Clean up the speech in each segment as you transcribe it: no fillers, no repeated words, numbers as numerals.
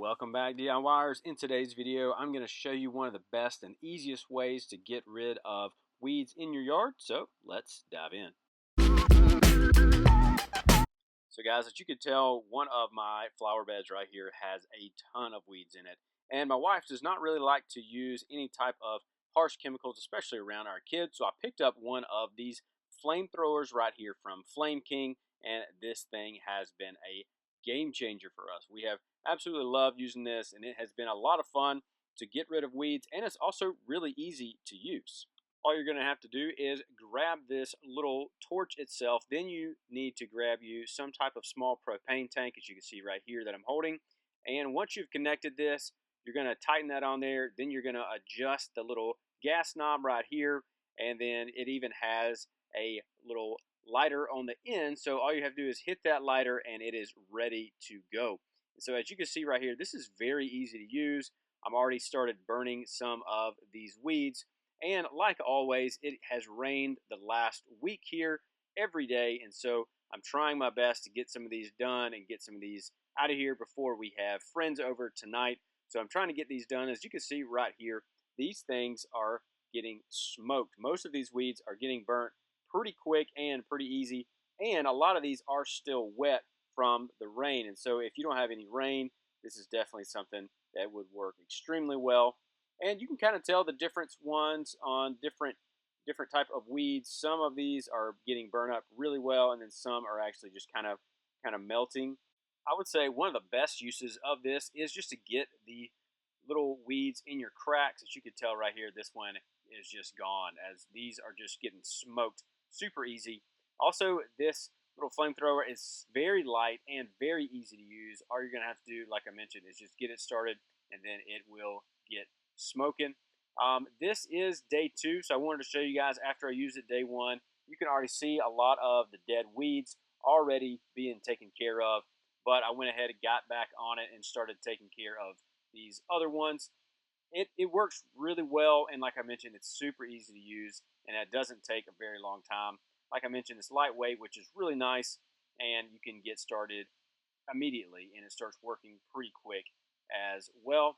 Welcome back, DIYers. In today's video, I'm going to show you one of the best and easiest ways to get rid of weeds in your yard. So let's dive in. So guys, as you can tell, one of my flower beds right here has a ton of weeds in it. And my wife does not really like to use any type of harsh chemicals, especially around our kids. So I picked up one of these flamethrowers right here from Flame King, and this thing has been a game changer for us. We have absolutely loved using this, and it has been a lot of fun to get rid of weeds, and it's also really easy to use. All you're going to have to do is grab this little torch itself. Then you need to grab you some type of small propane tank, as you can see right here that I'm holding. And once you've connected this, you're going to tighten that on there. Then you're going to adjust the little gas knob right here. And then it even has a little lighter on the end. So all you have to do is hit that lighter and it is ready to go. And so as you can see right here, this is very easy to use. I'm already started burning some of these weeds. And like always, it has rained the last week here every day. And so I'm trying my best to get some of these done and get some of these out of here before we have friends over tonight. So I'm trying to get these done. As you can see right here, these things are getting smoked. Most of these weeds are getting burnt pretty quick and pretty easy. And a lot of these are still wet from the rain. And so if you don't have any rain, this is definitely something that would work extremely well. And you can kind of tell the different ones on different type of weeds. Some of these are getting burned up really well, and then some are actually just kind of melting. I would say one of the best uses of this is just to get the little weeds in your cracks. As you can tell right here, this one is just gone, as these are just getting smoked super easy. Also, this little flamethrower is very light and very easy to use. All you're going to have to do, like I mentioned, is just get it started, and then it will get smoking. This is day 2, so I wanted to show you guys after I used it day 1. You can already see a lot of the dead weeds already being taken care of, but I went ahead and got back on it and started taking care of these other ones. It works really well, and like I mentioned, it's super easy to use, and it doesn't take a very long time. Like I mentioned, it's lightweight, which is really nice, and you can get started immediately, and it starts working pretty quick as well.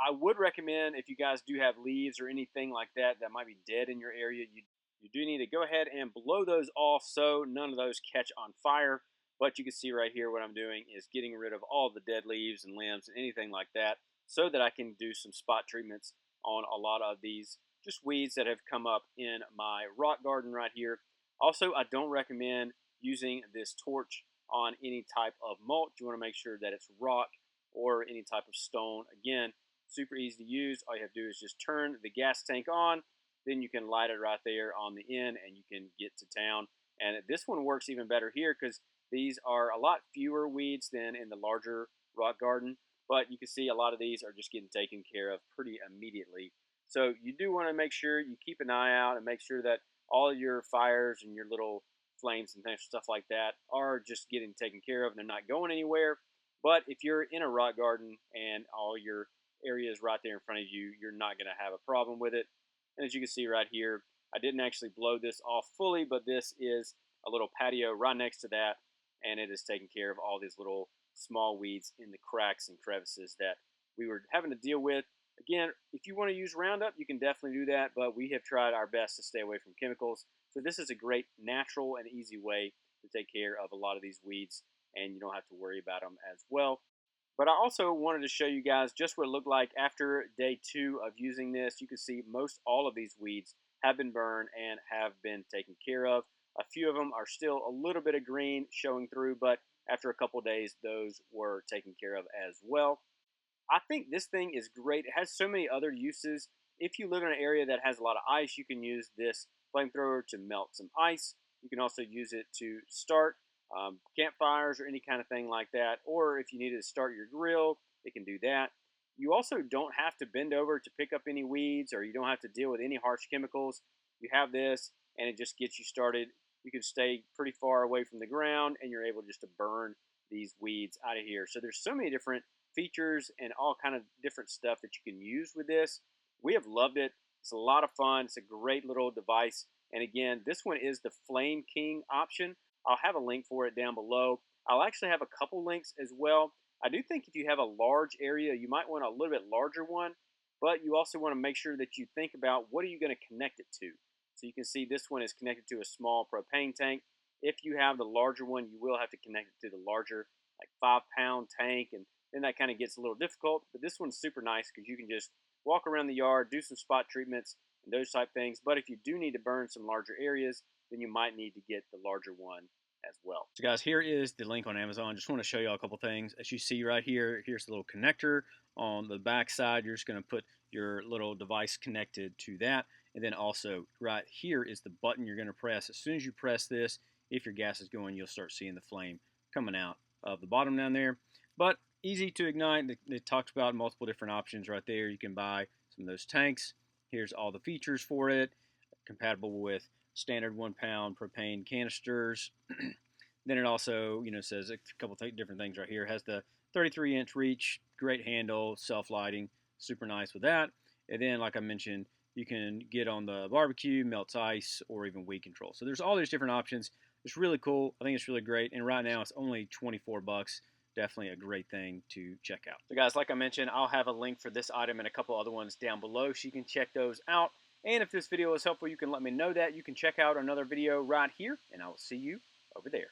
I would recommend, if you guys do have leaves or anything like that that might be dead in your area, you do need to go ahead and blow those off so none of those catch on fire. But you can see right here what I'm doing is getting rid of all the dead leaves and limbs and anything like that so that I can do some spot treatments on a lot of these just weeds that have come up in my rock garden right here. Also, I don't recommend using this torch on any type of mulch. You want to make sure that it's rock or any type of stone. Again, super easy to use. All you have to do is just turn the gas tank on. Then you can light it right there on the end and you can get to town. And this one works even better here because these are a lot fewer weeds than in the larger rock garden. But you can see a lot of these are just getting taken care of pretty immediately. So you do want to make sure you keep an eye out and make sure that all your fires and your little flames and stuff like that are just getting taken care of and they're not going anywhere. But if you're in a rock garden and all your areas right there in front of you, you're not going to have a problem with it. And as you can see right here, I didn't actually blow this off fully, but this is a little patio right next to that, and it is taking care of all these little small weeds in the cracks and crevices that we were having to deal with. Again, if you want to use Roundup, you can definitely do that, but we have tried our best to stay away from chemicals. So this is a great natural and easy way to take care of a lot of these weeds, and you don't have to worry about them as well. But I also wanted to show you guys just what it looked like after day 2 of using this. You can see most all of these weeds have been burned and have been taken care of. A few of them are still a little bit of green showing through, but after a couple days, those were taken care of as well. I think this thing is great. It has so many other uses. If you live in an area that has a lot of ice, you can use this flamethrower to melt some ice. You can also use it to start campfires or any kind of thing like that. Or if you needed to start your grill, it can do that. You also don't have to bend over to pick up any weeds, or you don't have to deal with any harsh chemicals. You have this, and it just gets you started. You can stay pretty far away from the ground, and you're able just to burn these weeds out of here. So there's so many different features and all kind of different stuff that you can use with this. We have loved it. It's a lot of fun. It's a great little device. And again, this one is the Flame King option. I'll have a link for it down below. I'll actually have a couple links as well. I do think if you have a large area, you might want a little bit larger one, but you also want to make sure that you think about what are you going to connect it to. So you can see this one is connected to a small propane tank. If you have the larger one, you will have to connect it to the larger, like 5 pound tank, and then that kind of gets a little difficult. But this one's super nice because you can just walk around the yard, do some spot treatments, and those type things. But if you do need to burn some larger areas, then you might need to get the larger one as well. So guys, here is the link on Amazon. Just want to show you all a couple things. As you see right here, here's the little connector on the back side. You're just going to put your little device connected to that. And then also right here is the button you're going to press. As soon as you press this, if your gas is going, you'll start seeing the flame coming out of the bottom down there. But easy to ignite. It talks about multiple different options right there. You can buy some of those tanks. Here's all the features for it. Compatible with standard 1 pound propane canisters. Then it also, says a couple different things right here. It has the 33-inch reach, great handle, self-lighting, super nice with that. And then, like I mentioned, you can get on the barbecue, melts ice, or even weed control. So there's all these different options. It's really cool. I think it's really great. And right now, it's only 24 bucks. Definitely a great thing to check out. So guys, like I mentioned, I'll have a link for this item and a couple other ones down below so you can check those out. And if this video was helpful, you can let me know that. You can check out another video right here, and I will see you over there.